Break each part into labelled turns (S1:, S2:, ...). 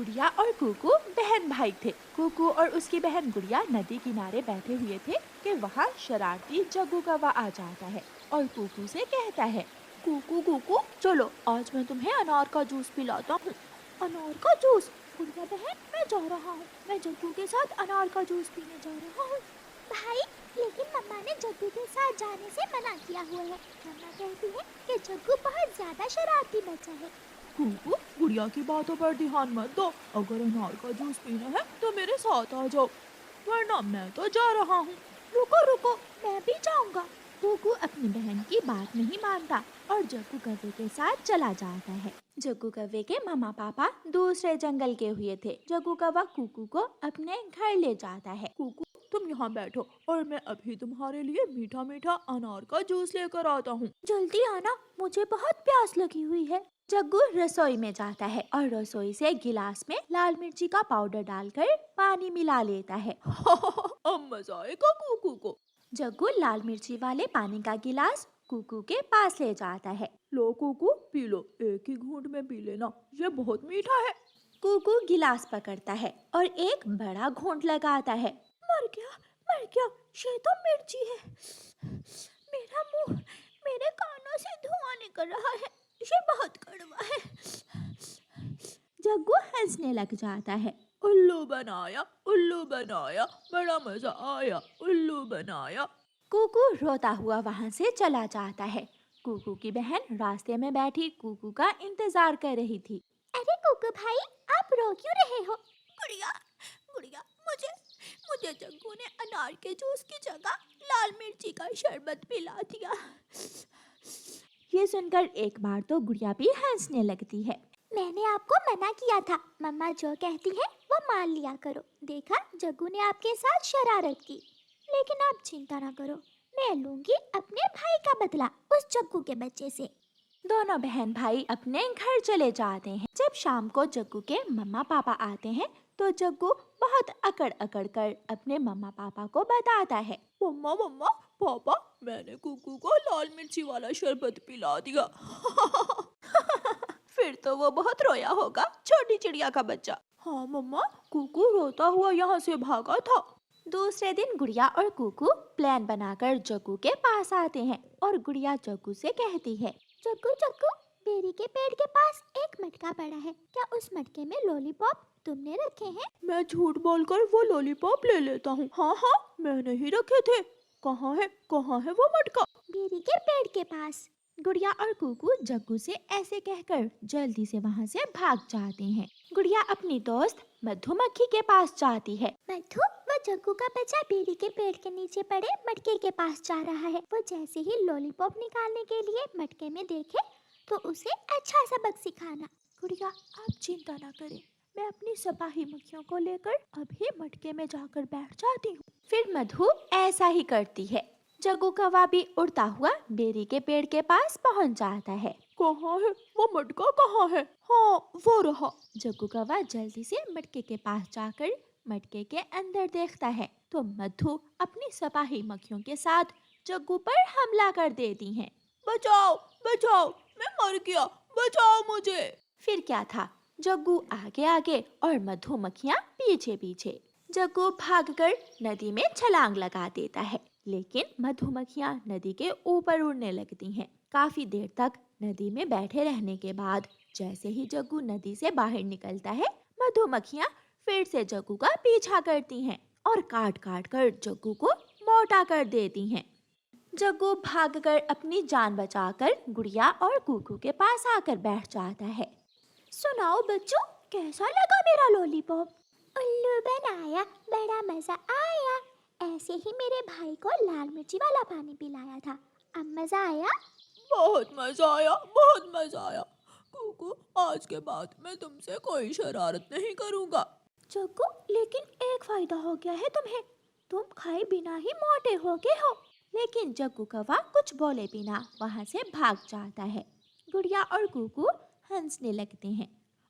S1: गुड़िया और कुकू बहन भाई थे। कुकू और उसकी बहन गुड़िया नदी किनारे बैठे हुए थे कि वहाँ शरारती जग्गू कौवा आ जाता है और कुकू से कहता है, कुकू कुकू चलो आज मैं तुम्हें अनार का जूस पिलाता हूँ। अनार का जूस? गुड़िया बहन मैं जा रहा हूँ, मैं जग्गू के साथ अनार का जूस पीने जा रहा हूँ।
S2: भाई लेकिन मम्मा ने जग्गू के साथ जाने से मना किया हुआ है। मम्मा कहती है कि जग्गू बहुत ज्यादा शरारती बच्चा है।
S1: कुकू गुड़िया की बातों पर ध्यान मत दो, अगर अनार का जूस पीना है तो मेरे साथ आ जाओ, वरना मैं तो जा रहा हूँ। रुको रुको मैं भी जाऊँगा। कुकू अपनी बहन की बात नहीं मानता और जग्गू कौवे के साथ चला जाता है। जग्गू कौवे के मम्मा पापा दूसरे जंगल के हुए थे। जग्गू कौवा कुकू को अपने घर ले जाता है। कुकू तुम यहाँ बैठो और मैं अभी तुम्हारे लिए मीठा मीठा अनार का जूस लेकर आता हूँ। जल्दी आना, मुझे बहुत प्यास लगी हुई है। जग्गू रसोई में जाता है और रसोई से गिलास में लाल मिर्ची का पाउडर डालकर पानी मिला लेता है। अब मजा आएगा कुकू को। जग्गू लाल मिर्ची वाले पानी का गिलास कुकू के पास ले जाता है। लो कुकू पी लो, एक ही घूंट में पी लेना, ये बहुत मीठा है। कुकू गिलास पकड़ता है और एक बड़ा घूंट लगाता है। मर गया, ये तो मिर्ची है। मेरा मुंह, मेरे कानों से धुआं निकल रहा है, ये बहुत कड़वा है। जग्गू हंसने लग जाता है। उल्लू बनाया, बड़ा मजा आया, उल्लू बनाया। कुकू रोता हुआ वहाँ से चला जाता है। कुकू की बहन रास्ते में बैठी कुकू का इंतजार कर रही थी।
S2: अरे कुकू भाई आप रो क्यों रहे हो?
S3: गुड़िया मुझे जग्गू ने अनार के जूस की जगह लाल मिर्ची का शरबत पिला दिया।
S1: ये सुनकर एक बार तो गुड़िया भी हंसने लगती है।
S2: मैंने आपको मना किया था, मम्मा जो कहती है वो मान लिया करो। देखा जग्गू ने आपके साथ शरारत की, लेकिन आप चिंता ना करो, मैं लूंगी अपने भाई का बदला उस जग्गू के बच्चे से।
S1: दोनों बहन भाई अपने घर चले जाते हैं। जब शाम को जग्गू के मम्मा पापा आते हैं तो जग्गू बहुत अकड़ अकड़ कर अपने मम्मा पापा को बताता है। मम्मा पापा मैंने कुकू को लाल मिर्ची वाला शरबत पिला दिया। फिर तो वो बहुत रोया होगा, छोटी चिड़िया का बच्चा। हाँ मम्मा, कुकू रोता हुआ यहाँ से भागा था। दूसरे दिन गुड़िया और कुकू प्लान बनाकर जग्गू के पास आते हैं और गुड़िया जग्गू से कहती है,
S2: जग्गू बेरी के पेड़ के पास एक मटका पड़ा है, क्या उस मटके में लॉलीपॉप तुमने रखे हैं?
S1: मैं झूठ बोलकर वो लॉलीपॉप ले लेता हूँ। हाँ मैंने ही रखे थे। कहाँ है वो मटका?
S2: बेरी के पेड़ के पास।
S1: गुड़िया और कुकू जग्गू से ऐसे कहकर जल्दी से वहाँ से भाग जाते हैं। गुड़िया अपनी दोस्त मधुमक्खी के पास जाती है।
S2: मधु, वो जग्गू का बच्चा बेरी के पेड़ के नीचे पड़े मटके के पास जा रहा है। वो जैसे ही लॉलीपॉप निकालने के लिए मटके में देखे तो उसे अच्छा सबक सिखाना।
S1: गुड़िया आप चिंता ना करें, मैं अपनी सिपाही मक्खियों को लेकर अभी मटके में जाकर बैठ जाती हूँ। फिर मधु ऐसा ही करती है। जग्गू कौवा भी उड़ता हुआ बेरी के पेड़ के पास पहुँच जाता है। कहाँ है वो मटका, कहाँ है? हाँ वो रहा। जग्गू कौवा जल्दी से मटके के पास जाकर मटके के अंदर देखता है तो मधु अपनी सिपाही मक्खियों के साथ जग्गू पर हमला कर देती हैं। बचाओ मैं मर गया, बचाओ मुझे। फिर क्या था, जग्गू आगे आगे और मधुमक्खियाँ पीछे पीछे। जग्गू भागकर नदी में छलांग लगा देता है, लेकिन मधुमक्खियाँ नदी के ऊपर उड़ने लगती हैं। काफी देर तक नदी में बैठे रहने के बाद जैसे ही जग्गू नदी से बाहर निकलता है, मधुमक्खियाँ फिर से जग्गू का पीछा करती हैं और काट काट कर जग्गू को मोटा कर देती हैं। जग्गू भागकर अपनी जान बचाकर गुड़िया और कुकू के पास आकर बैठ जाता है।
S2: सुनाओ बच्चों, कैसा लगा मेरा लॉलीपॉप? उल्लू बनाया, बड़ा मजा आया। ऐसे ही मेरे भाई को लाल मिर्ची वाला पानी पिलाया था। अब मजा आया?
S3: बहुत मजा आया। कुकू आज के बाद मैं तुमसे कोई शरारत नहीं करूँगा।
S1: जग्गू लेकिन एक फायदा हो गया है तुम्हें, तुम खाए बिना ही मोटे हो गए हो। लेकिन जग्गू कौवा कुछ बोले बिना वहाँ से भाग जाता है। गुड़िया और कुकू हंसने लगते हैं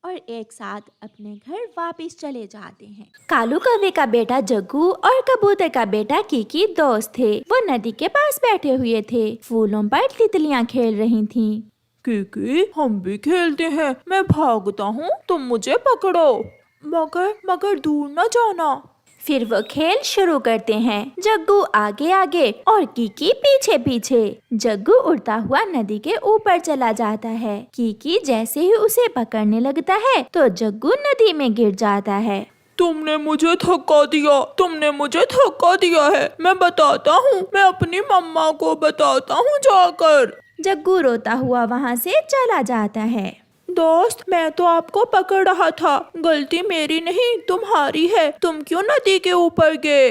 S1: और एक साथ अपने घर वापस चले जाते हैं। कालू कौवे का बेटा जग्गू और कबूतर का बेटा कीकी दोस्त थे। वो नदी के पास बैठे हुए थे, फूलों पर तितलियाँ खेल रही थीं। कीकी हम भी खेलते हैं, मैं भागता हूँ, तुम मुझे पकड़ो। मगर दूर न जाना।
S2: फिर वो खेल शुरू करते हैं। जग्गू आगे आगे और कीकी पीछे पीछे। जग्गू उड़ता हुआ नदी के ऊपर चला जाता है। कीकी जैसे ही उसे पकड़ने लगता है तो जग्गू नदी में गिर जाता है।
S3: तुमने मुझे धक्का दिया है। मैं बताता हूँ, मैं अपनी मम्मा को बताता हूँ जाकर।
S2: जग्गू रोता हुआ वहाँ से चला जाता है।
S1: दोस्त, मैं तो आपको पकड़ रहा था, गलती मेरी नहीं तुम्हारी है। तुम क्यों नदी के ऊपर गए?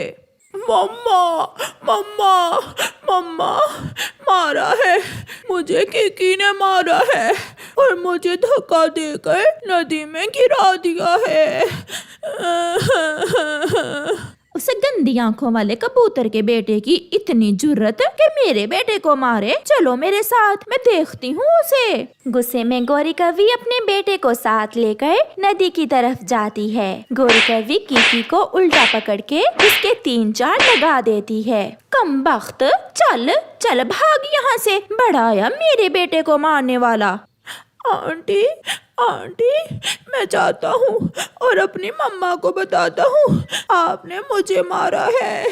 S3: मम्मा मारा है मुझे, कीकी ने मारा है और मुझे धक्का देकर नदी में गिरा दिया है।
S2: उसे गंदी आंखों वाले कबूतर के बेटे की इतनी जुर्रत कि मेरे बेटे को मारे। चलो मेरे साथ, मैं देखती हूँ उसे। गुस्से में गौरी कवि अपने बेटे को साथ लेकर नदी की तरफ जाती है। गौरी कवि कीकी को उल्टा पकड़ के उसके 3-4 लगा देती है। कमबख्त, चल चल भाग यहाँ से, बड़ा आया मेरे बेटे को मारने वाला।
S3: आंटी, मैं जाता हूँ और अपनी मम्मा को बताता हूँ आपने मुझे मारा है।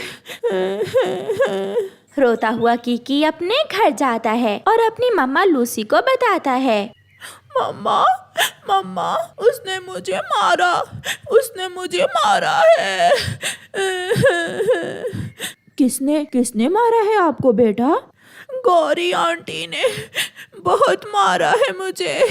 S2: रोता हुआ कीकी अपने घर जाता है और अपनी मम्मा लूसी को बताता है।
S3: मम्मा, उसने मुझे मारा है।
S1: किसने मारा है आपको बेटा?
S3: गौरी आंटी ने बहुत मारा है मुझे।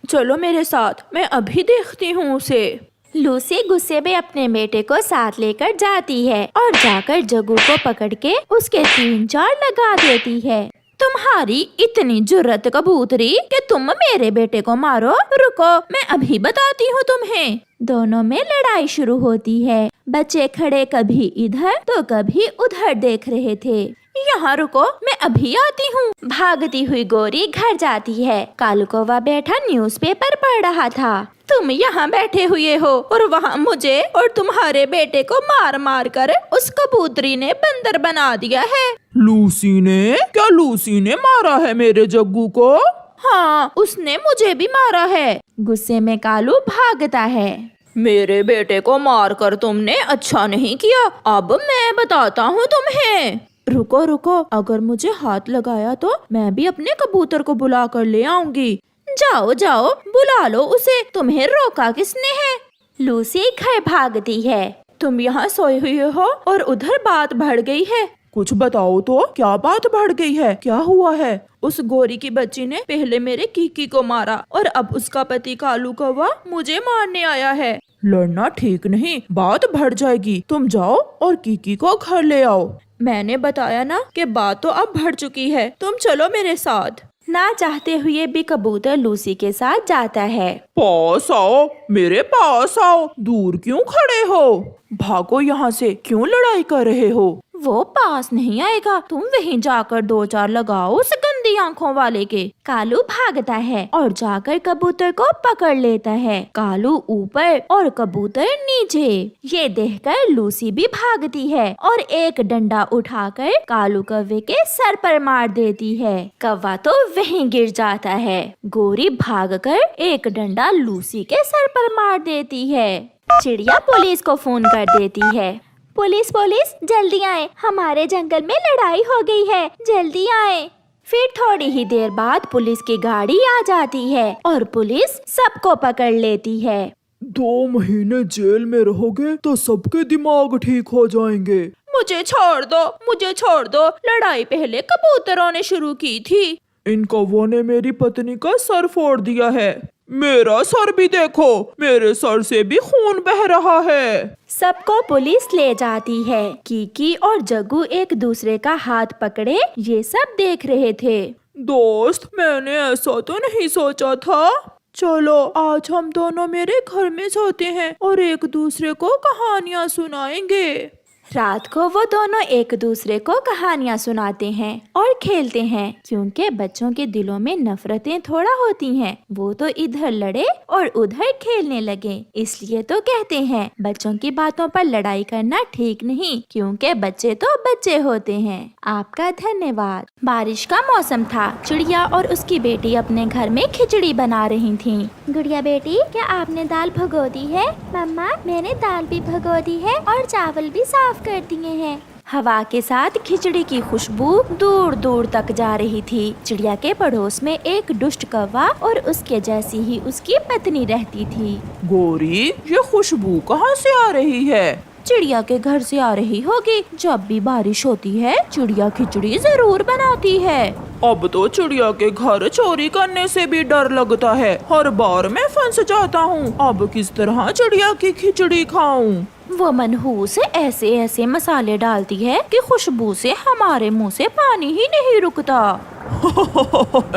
S1: चलो मेरे साथ, मैं अभी देखती हूँ उसे।
S2: लूसी गुस्से में अपने बेटे को साथ लेकर जाती है और जाकर जग्गू को पकड़ के उसके 3-4 लगा देती है। तुम्हारी इतनी जुर्रत कबूतरी कि तुम मेरे बेटे को मारो? रुको, मैं अभी बताती हूँ तुम्हें। दोनों में लड़ाई शुरू होती है। बच्चे खड़े कभी इधर तो कभी उधर देख रहे थे। यहाँ रुको, मैं अभी आती हूँ। भागती हुई गौरी घर जाती है। कालू कौवा बैठा न्यूज़पेपर पढ़ रहा था। तुम यहाँ बैठे हुए हो और वहाँ मुझे और तुम्हारे बेटे को मार मार कर उस कबूतरी ने बंदर बना दिया है।
S3: लूसी ने मारा है मेरे जग्गू को?
S1: हाँ, उसने मुझे भी मारा है।
S2: गुस्से में कालू भागता है।
S1: मेरे बेटे को मारकर तुमने अच्छा नहीं किया, अब मैं बताता हूँ तुम्हें। रुको, अगर मुझे हाथ लगाया तो मैं भी अपने कबूतर को बुला कर ले आऊंगी। जाओ, बुला लो उसे, तुम्हें रोका किसने है?
S2: लूसी घर भागती है।
S1: तुम यहाँ सोई हुई हो और उधर बात बढ़ गई है।
S3: कुछ बताओ तो, क्या बात बढ़ गई है? क्या हुआ है?
S1: उस गोरी की बच्ची ने पहले मेरे कीकी को मारा और अब उसका पति कालू कौवा मुझे मारने आया है।
S3: लड़ना ठीक नहीं, बात बढ़ जाएगी। तुम जाओ और कीकी को घर ले आओ।
S1: मैंने बताया ना कि बात तो अब बढ़ चुकी है, तुम चलो मेरे साथ।
S2: ना चाहते हुए भी कबूतर लूसी के साथ जाता है।
S3: पास आओ, मेरे पास आओ, दूर क्यों खड़े हो? भागो यहाँ से, क्यों लड़ाई कर रहे हो?
S1: वो पास नहीं आएगा, तुम वहीं जाकर 2-4 लगाओ उस गंदी आंखों वाले के।
S2: कालू भागता है और जाकर कबूतर को पकड़ लेता है। कालू ऊपर और कबूतर नीचे। ये देखकर लूसी भी भागती है और एक डंडा उठाकर कालू कौवे के सर पर मार देती है। कौवा तो वहीं गिर जाता है। गोरी भागकर एक डंडा लूसी के सर पर मार देती है। चिड़िया पुलिस को फोन कर देती है। पुलिस, जल्दी आए, हमारे जंगल में लड़ाई हो गई है, जल्दी आए। फिर थोड़ी ही देर बाद पुलिस की गाड़ी आ जाती है और पुलिस सबको पकड़ लेती है।
S3: 2 महीने जेल में रहोगे तो सबके दिमाग ठीक हो जाएंगे।
S1: मुझे छोड़ दो, लड़ाई पहले कबूतरों ने शुरू की थी।
S3: इन कौवों ने मेरी पत्नी का सर फोड़ दिया है। मेरा सर भी देखो, मेरे सर से भी खून बह रहा है।
S2: सबको पुलिस ले जाती है। कीकी और जग्गू एक दूसरे का हाथ पकड़े ये सब देख रहे थे।
S3: दोस्त, मैंने ऐसा तो नहीं सोचा था।
S1: चलो आज हम दोनों मेरे घर में सोते हैं और एक दूसरे को कहानियाँ सुनाएंगे।
S4: रात को वो दोनों एक दूसरे को कहानियाँ सुनाते हैं और खेलते हैं, क्योंकि बच्चों के दिलों में नफरतें थोड़ा होती हैं। वो तो इधर लड़े और उधर खेलने लगे। इसलिए तो कहते हैं बच्चों की बातों पर लड़ाई करना ठीक नहीं, क्योंकि बच्चे तो बच्चे होते हैं। आपका धन्यवाद। बारिश का मौसम था। चिड़िया और उसकी बेटी अपने घर में खिचड़ी बना रही थीं।
S2: गुड़िया बेटी, क्या आपने दाल भगो दी है? मम्मा, मैंने दाल भी भगो दी है और चावल भी साफ कर दिए हैं।
S4: हवा के साथ खिचड़ी की खुशबू दूर दूर तक जा रही थी। चिड़िया के पड़ोस में एक दुष्ट कौवा और उसके जैसी ही उसकी पत्नी रहती थी।
S3: गोरी, ये खुशबू कहाँ से आ रही है?
S4: चिड़िया के घर से आ रही होगी। जब भी बारिश होती है चिड़िया खिचड़ी जरूर बनाती है।
S3: अब तो चिड़िया के घर चोरी करने से भी डर लगता है। हर बार मैं फंस जाता हूँ। अब किस तरह चिड़िया की खिचड़ी खाऊं?
S4: वो मनहूस ऐसे ऐसे मसाले डालती है कि खुशबू से हमारे मुंह से पानी ही नहीं रुकता।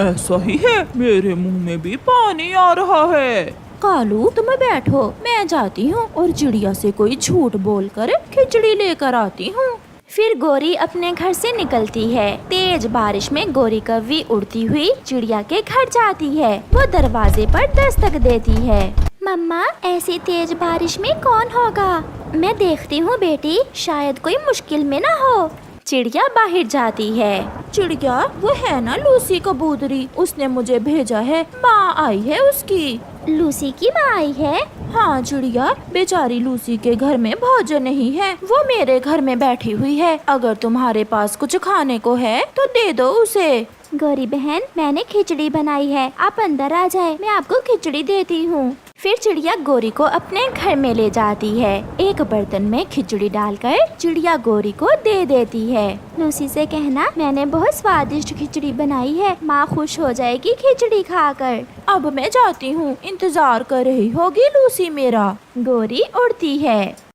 S3: ऐसा ही है, मेरे मुंह में भी पानी आ रहा है।
S4: कालू, तुम बैठो, मैं जाती हूँ और चिड़िया से कोई झूठ बोलकर खिचड़ी लेकर आती हूँ। फिर गोरी अपने घर से निकलती है। तेज बारिश में गोरी कौवी उड़ती हुई चिड़िया के घर जाती है। वो दरवाजे पर दस्तक देती है।
S2: मम्मा, ऐसी तेज बारिश में कौन होगा? मैं देखती हूँ बेटी, शायद कोई मुश्किल में ना हो।
S4: चिड़िया बाहर जाती है। चिड़िया, वो है ना लूसी कबूतरी, उसने मुझे भेजा है। माँ आई है उसकी।
S2: लूसी की माँ आई है?
S4: हाँ चिड़िया, बेचारी लूसी के घर में भोजन नहीं है। वो मेरे घर में बैठी हुई है। अगर तुम्हारे पास कुछ खाने को है तो दे दो उसे।
S2: गौरी बहन, मैंने खिचड़ी बनाई है, आप अंदर आ जाए, मैं आपको खिचड़ी देती हूँ।
S4: फिर चिड़िया गोरी को अपने घर में ले जाती है। एक बर्तन में खिचड़ी डालकर चिड़िया गोरी को दे देती है।
S2: लूसी से कहना मैंने बहुत स्वादिष्ट खिचड़ी बनाई है, माँ खुश हो जाएगी खिचड़ी खाकर।
S4: अब मैं जाती हूँ, इंतजार कर रही होगी लूसी मेरा। गोरी उड़ती है।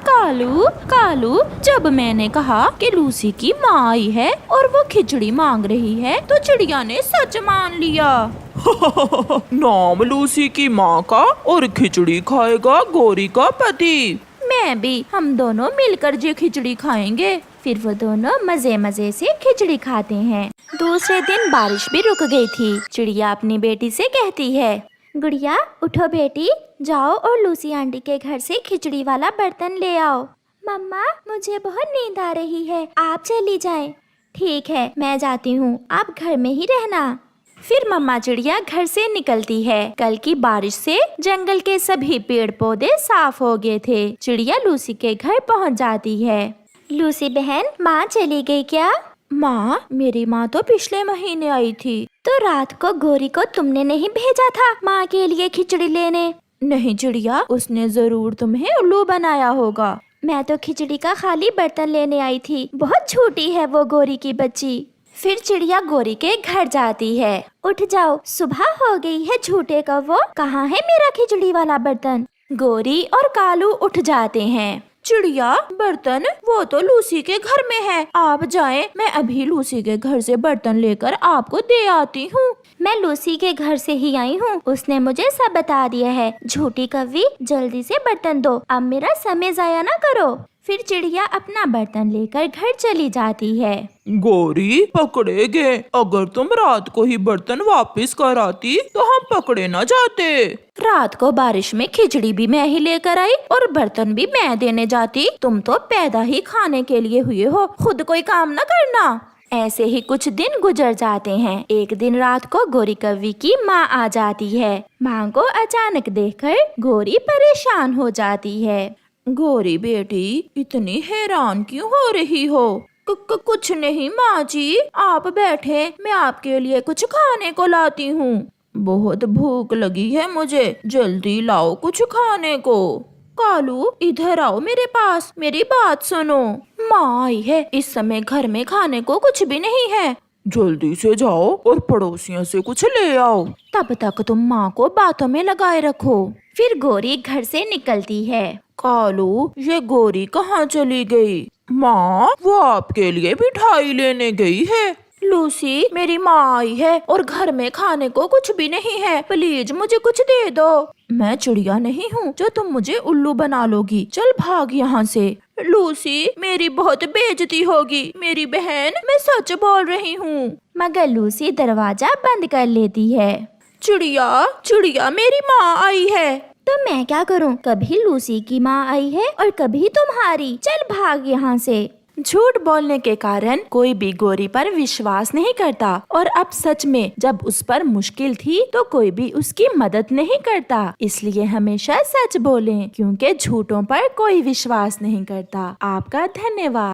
S4: कालू, कालू, जब मैंने कहा कि लूसी की माँ आई है और वो खिचड़ी मांग रही है तो चिड़िया ने सच मान लिया।
S3: नाम लूसी की माँ का और खिचड़ी खाएगा गोरी का पति।
S4: मैं भी, हम दोनों मिलकर ये खिचड़ी खाएंगे। फिर वो दोनों मजे मजे से खिचड़ी खाते हैं। दूसरे दिन बारिश भी रुक गई थी। चिड़िया अपनी बेटी से कहती है,
S2: गुड़िया उठो बेटी, जाओ और लूसी आंटी के घर से खिचड़ी वाला बर्तन ले आओ। मम्मा, मुझे बहुत नींद आ रही है, आप चली जाएं।
S4: ठीक है, मैं जाती हूँ, आप घर में ही रहना। फिर मम्मा चिड़िया घर से निकलती है। कल की बारिश से जंगल के सभी पेड़ पौधे साफ हो गए थे। चिड़िया लूसी के घर पहुँच जाती है।
S2: लूसी बहन, माँ चली गई क्या?
S4: माँ, मेरी माँ तो पिछले महीने आई थी।
S2: तो रात को गोरी को तुमने नहीं भेजा था माँ के लिए खिचड़ी लेने?
S4: नहीं चिड़िया, उसने जरूर तुम्हें उल्लू बनाया होगा।
S2: मैं तो खिचड़ी का खाली बर्तन लेने आई थी। बहुत छोटी है वो गोरी की बच्ची।
S4: फिर चिड़िया गोरी के घर जाती है।
S2: उठ जाओ, सुबह हो गई है झूठे कौवो, कहाँ है मेरा खिचड़ी वाला बर्तन?
S4: गोरी और कालू उठ जाते हैं। चिड़िया, बर्तन वो तो लूसी के घर में है, आप जाएं, मैं अभी लूसी के घर से बर्तन लेकर आपको दे आती हूँ।
S2: मैं लूसी के घर से ही आई हूँ, उसने मुझे सब बता दिया है। झूठी कौवी, जल्दी से बर्तन दो, अब मेरा समय जाया ना करो।
S4: फिर चिड़िया अपना बर्तन लेकर घर चली जाती है।
S3: गोरी, पकड़े गए। अगर तुम रात को ही बर्तन वापस कर आती तो हम पकड़े न जाते।
S4: रात को बारिश में खिचड़ी भी मैं ही लेकर आई और बर्तन भी मैं देने जाती। तुम तो पैदा ही खाने के लिए हुए हो, खुद कोई काम न करना। ऐसे ही कुछ दिन गुजर जाते हैं। एक दिन रात को गोरी कौवी की माँ आ जाती है। माँ को अचानक देखकर गोरी परेशान हो जाती है। गोरी बेटी, इतनी हैरान क्यों हो रही हो? कुछ नहीं माँ जी, आप बैठे, मैं आपके लिए कुछ खाने को लाती हूँ। बहुत भूख लगी है मुझे, जल्दी लाओ कुछ खाने को। कालू, इधर आओ मेरे पास, मेरी बात सुनो। माँ आई है, इस समय घर में खाने को कुछ भी नहीं है।
S3: जल्दी से जाओ और पड़ोसियों से कुछ ले आओ।
S4: तब तक तुम माँ को बातों में लगाए रखो। फिर गोरी घर से निकलती है।
S3: कालू, ये गोरी कहाँ चली गई? माँ, वो आपके लिए मिठाई लेने गई है।
S4: लूसी, मेरी माँ आई है और घर में खाने को कुछ भी नहीं है, प्लीज मुझे कुछ दे दो। मैं चिड़िया नहीं हूँ जो तुम मुझे उल्लू बना लोगी, चल भाग यहाँ से। लूसी, मेरी बहुत बेइज्जती होगी मेरी बहन, मैं सच बोल रही हूँ।
S2: मगर लूसी दरवाजा बंद कर लेती है।
S4: चिड़िया चिड़िया, मेरी माँ आई है।
S2: तो मैं क्या करूं? कभी लूसी की माँ आई है और कभी तुम्हारी। चल भाग यहाँ से।
S4: झूठ बोलने के कारण कोई भी गौरी पर विश्वास नहीं करता, और अब सच में जब उस पर मुश्किल थी तो कोई भी उसकी मदद नहीं करता। इसलिए हमेशा सच बोलें, क्योंकि झूठों पर कोई विश्वास नहीं करता। आपका धन्यवाद।